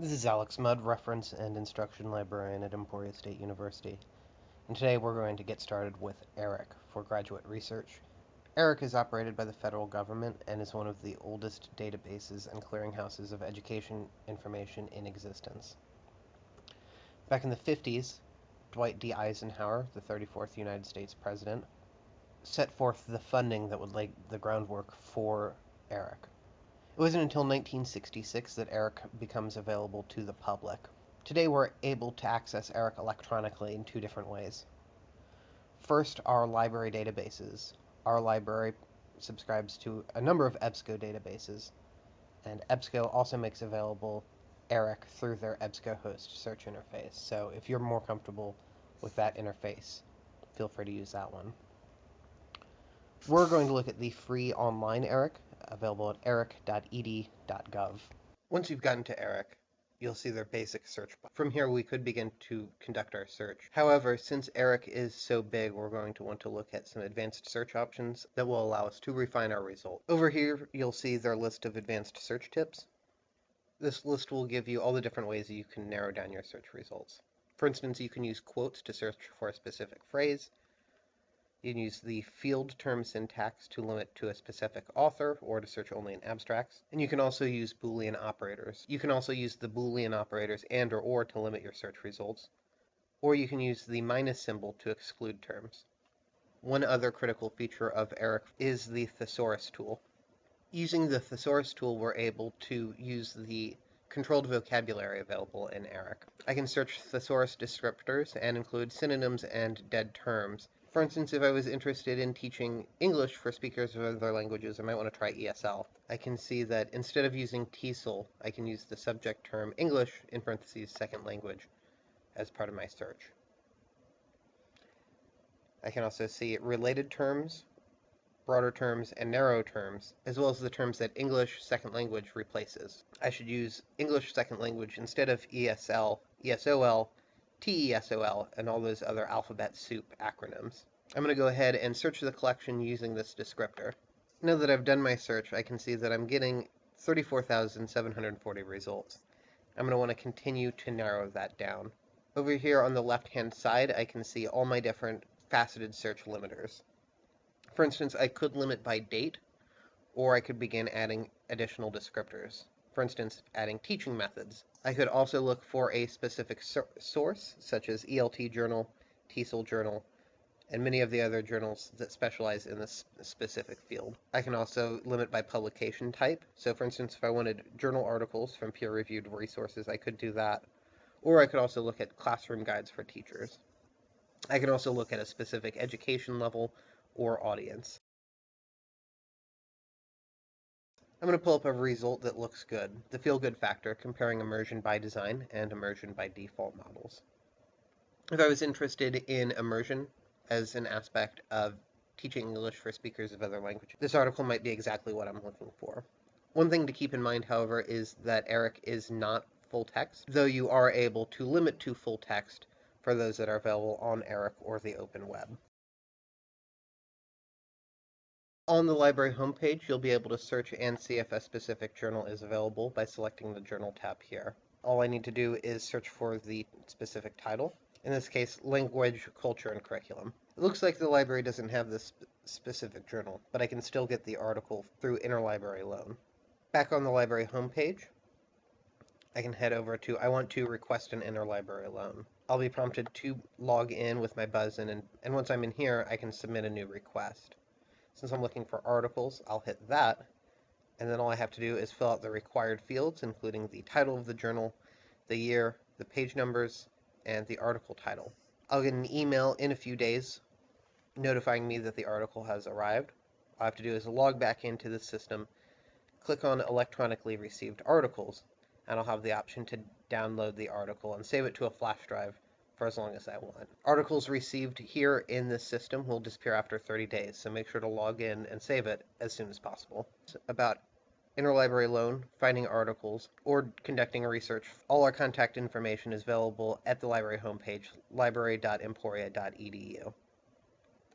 This is Alex Mudd, Reference and Instruction Librarian at Emporia State University, and today we're going to get started with ERIC for graduate research. ERIC is operated by the federal government and is one of the oldest databases and clearinghouses of education information in existence. Back in the 50s, Dwight D. Eisenhower, the 34th United States President, set forth the funding that would lay the groundwork for ERIC. It wasn't until 1966 that ERIC becomes available to the public. Today we're able to access ERIC electronically in two different ways. First, our library databases. Our library subscribes to a number of EBSCO databases, and EBSCO also makes available ERIC through their EBSCOhost search interface. So if you're more comfortable with that interface, feel free to use that one. We're going to look at the free online ERIC, available at eric.ed.gov. Once you've gotten to ERIC, you'll see their basic search bar. From here, we could begin to conduct our search. However, since ERIC is so big, we're going to want to look at some advanced search options that will allow us to refine our result. Over here, you'll see their list of advanced search tips. This list will give you all the different ways that you can narrow down your search results. For instance, you can use quotes to search for a specific phrase. You can use the field term syntax to limit to a specific author or to search only in abstracts. And you can also use Boolean operators. You can also use the Boolean operators and or to limit your search results. Or you can use the minus symbol to exclude terms. One other critical feature of ERIC is the thesaurus tool. Using the thesaurus tool, we're able to use the controlled vocabulary available in ERIC. I can search thesaurus descriptors and include synonyms and dead terms. For instance, if I was interested in teaching English for speakers of other languages, I might want to try ESL. I can see that instead of using TESOL, I can use the subject term English, in parentheses, second language, as part of my search. I can also see related terms, broader terms, and narrow terms, as well as the terms that English second language replaces. I should use English second language instead of ESL, ESOL, TESOL, and all those other alphabet soup acronyms. I'm going to go ahead and search the collection using this descriptor. Now that I've done my search, I can see that I'm getting 34,740 results. I'm going to want to continue to narrow that down. Over here on the left-hand side, I can see all my different faceted search limiters. For instance, I could limit by date, or I could begin adding additional descriptors. For instance, adding teaching methods. I could also look for a specific source, such as ELT journal, TESOL journal, and many of the other journals that specialize in this specific field. I can also limit by publication type. So for instance, if I wanted journal articles from peer-reviewed resources, I could do that. Or I could also look at classroom guides for teachers. I can also look at a specific education level or audience. I'm going to pull up a result that looks good, the feel-good factor, comparing immersion by design and immersion by default models. If I was interested in immersion as an aspect of teaching English for speakers of other languages, this article might be exactly what I'm looking for. One thing to keep in mind, however, is that ERIC is not full text, though you are able to limit to full text for those that are available on ERIC or the open web. On the library homepage, you'll be able to search and see if a specific journal is available by selecting the Journal tab here. All I need to do is search for the specific title, in this case, Language, Culture, and Curriculum. It looks like the library doesn't have this specific journal, but I can still get the article through interlibrary loan. Back on the library homepage, I can head over to I want to request an interlibrary loan. I'll be prompted to log in with my BUZN, and once I'm in here, I can submit a new request. Since I'm looking for articles, I'll hit that, and then all I have to do is fill out the required fields, including the title of the journal, the year, the page numbers, and the article title. I'll get an email in a few days notifying me that the article has arrived. All I have to do is log back into the system, click on electronically received articles, and I'll have the option to download the article and save it to a flash drive for as long as I want. Articles received here in this system will disappear after 30 days, so make sure to log in and save it as soon as possible. About interlibrary loan, finding articles, or conducting research, all our contact information is available at the library homepage, library.emporia.edu.